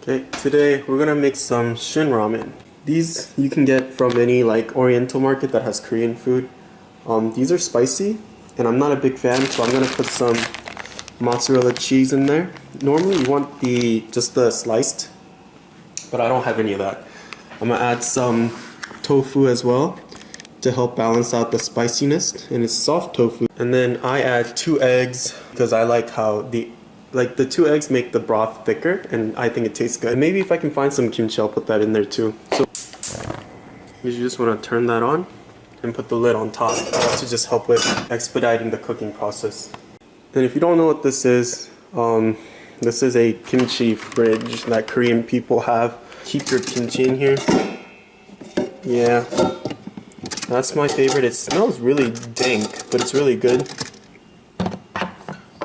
Okay, today we're gonna make some Shin Ramen. These you can get from any like Oriental market that has Korean food. These are spicy, and I'm not a big fan, so I'm gonna put some mozzarella cheese in there. Normally you want just the sliced, but I don't have any of that. I'm gonna add some tofu as well to help balance out the spiciness, and it's soft tofu. And then I add 2 eggs because I like how the 2 eggs make the broth thicker, and I think it tastes good. Maybe if I can find some kimchi, I'll put that in there too. So you just want to turn that on and put the lid on top to just help with expediting the cooking process. And if you don't know what this is a kimchi fridge that Korean people have. Keep your kimchi in here. Yeah, that's my favorite. It smells really dank, but it's really good.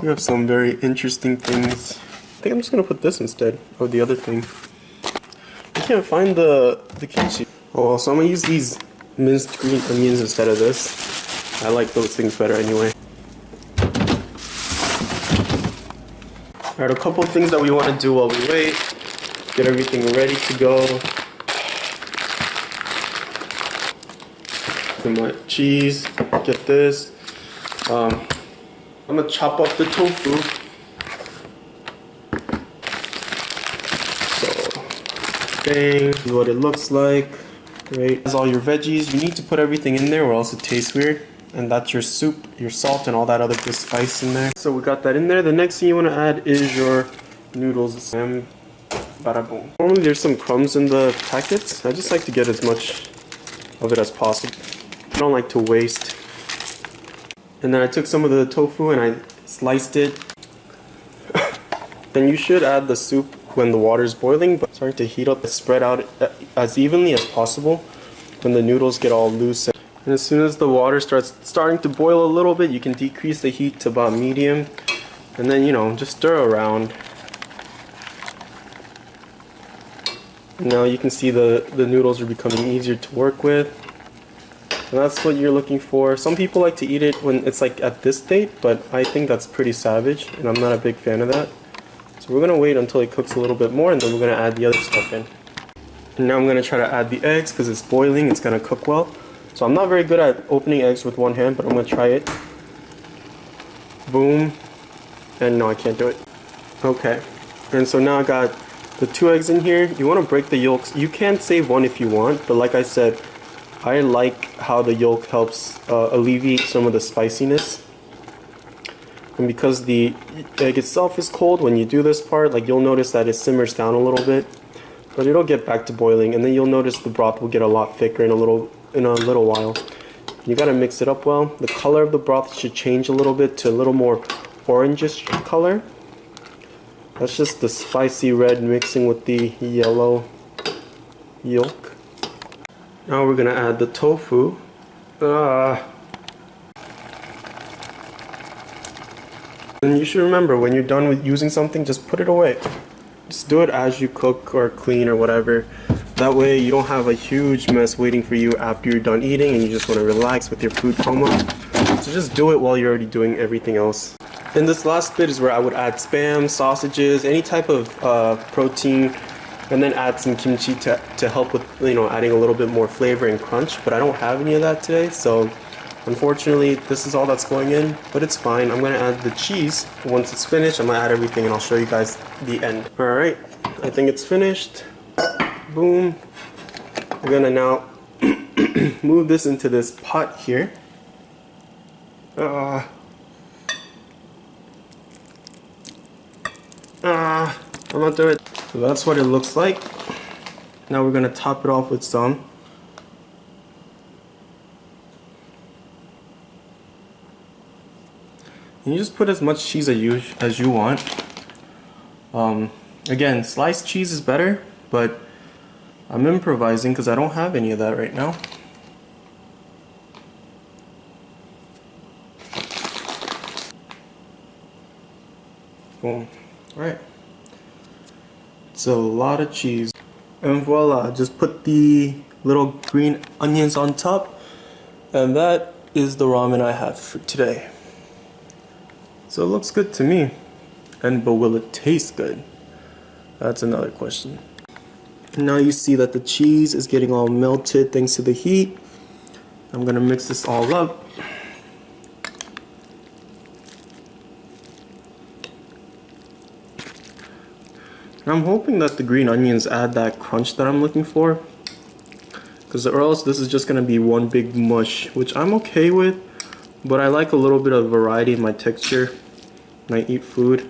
We have some very interesting things. I think I'm just gonna put this instead of the other thing. I can't find the kimchi. Oh well, so I'm gonna use these minced green onions instead of this. I like those things better anyway. Alright, a couple things that we want to do while we wait. Get everything ready to go. Get my cheese. Get this. I'm gonna chop up the tofu. So, bang, this is what it looks like. Great. As all your veggies, you need to put everything in there or else it tastes weird. And that's your soup, your salt, and all that other good spice in there. So we got that in there. The next thing you want to add is your noodles. And bada boom. Normally there's some crumbs in the packets. I just like to get as much of it as possible. I don't like to waste. And then I took some of the tofu and I sliced it. Then you should add the soup when the water is boiling, but starting to heat up. Spread out as evenly as possible when the noodles get all loose. And as soon as the water starting to boil a little bit, you can decrease the heat to about medium. And then, just stir around. Now you can see the noodles are becoming easier to work with. And that's what you're looking for. Some people like to eat it when it's like at this state, but I think that's pretty savage, and I'm not a big fan of that. So we're gonna wait until it cooks a little bit more, and then we're gonna add the other stuff in. And now I'm gonna try to add the eggs because it's boiling, it's gonna cook well. So I'm not very good at opening eggs with one hand, but I'm gonna try it. Boom. And no, I can't do it. Okay. And so now I got the 2 eggs in here. You wanna break the yolks. You can save one if you want, but like I said, I like how the yolk helps alleviate some of the spiciness. And because the egg itself is cold, when you do this part, like you'll notice that it simmers down a little bit, but it'll get back to boiling, and then you'll notice the broth will get a lot thicker in a little while. You gotta mix it up well. The color of the broth should change a little bit to a little more orangish color. That's just the spicy red mixing with the yellow yolk. Now we're gonna add the tofu. And you should remember, when you're done with using something, just put it away. Just do it as you cook or clean or whatever. That way you don't have a huge mess waiting for you after you're done eating and you just want to relax with your food coma. So just do it while you're already doing everything else. And this last bit is where I would add Spam, sausages, any type of protein, and then add some kimchi to help with, adding a little bit more flavor and crunch. But I don't have any of that today, so unfortunately this is all that's going in, but it's fine. I'm gonna add the cheese. Once it's finished, I'm gonna add everything and I'll show you guys the end. Alright, I think it's finished. Boom. I'm gonna now move this into this pot here. I'm not doing it. So that's what it looks like. Now we're gonna top it off with some. And you just put as much cheese as you want. Again, sliced cheese is better, but I'm improvising because I don't have any of that right now. Boom. Alright. It's a lot of cheese. And voila, just put the little green onions on top. And that is the ramen I have for today. So it looks good to me. But will it taste good? That's another question. Now you see that the cheese is getting all melted thanks to the heat. I'm gonna mix this all up. And I'm hoping that the green onions add that crunch that I'm looking for, because or else this is just gonna be one big mush, which I'm okay with, but I like a little bit of variety in my texture when I eat food.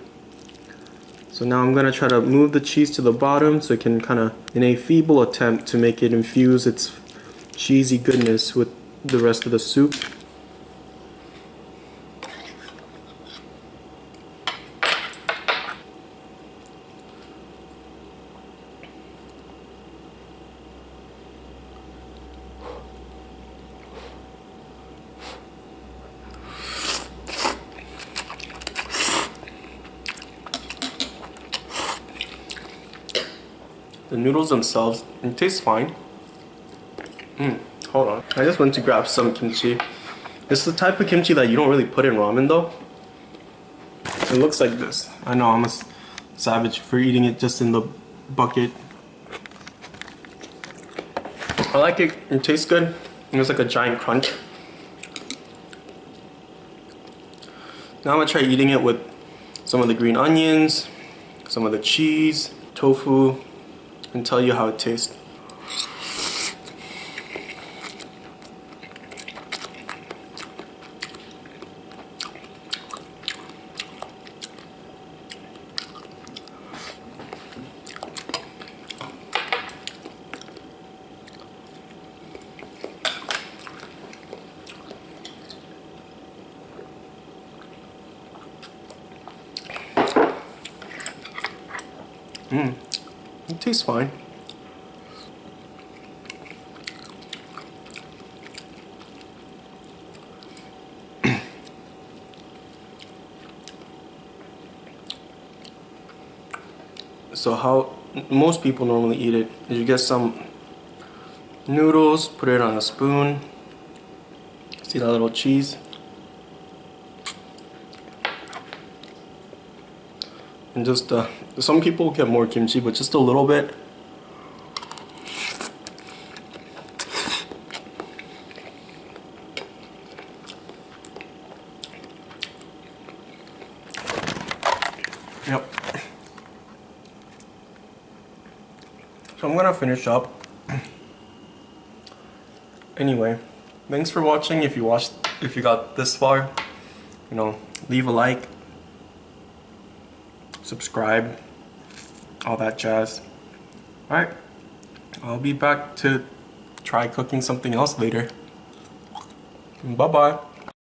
So now I'm gonna try to move the cheese to the bottom so it can kind of, in a feeble attempt to make it infuse its cheesy goodness with the rest of the soup. The noodles themselves, it tastes fine. Hold on. I just went to grab some kimchi. It's the type of kimchi that you don't really put in ramen though. It looks like this. I know I'm a savage for eating it just in the bucket. I like it. It tastes good. It's like a giant crunch. Now I'm gonna try eating it with some of the green onions, some of the cheese, tofu, and tell you how it tastes. It tastes fine. So how most people normally eat it is you get some noodles, put it on a spoon. See that little cheese? And just, some people get more kimchi, but just a little bit. Yep. So I'm gonna finish up. Anyway, thanks for watching. If you got this far, leave a like, subscribe, all that jazz. Alright, I'll be back to try cooking something else later. Bye bye.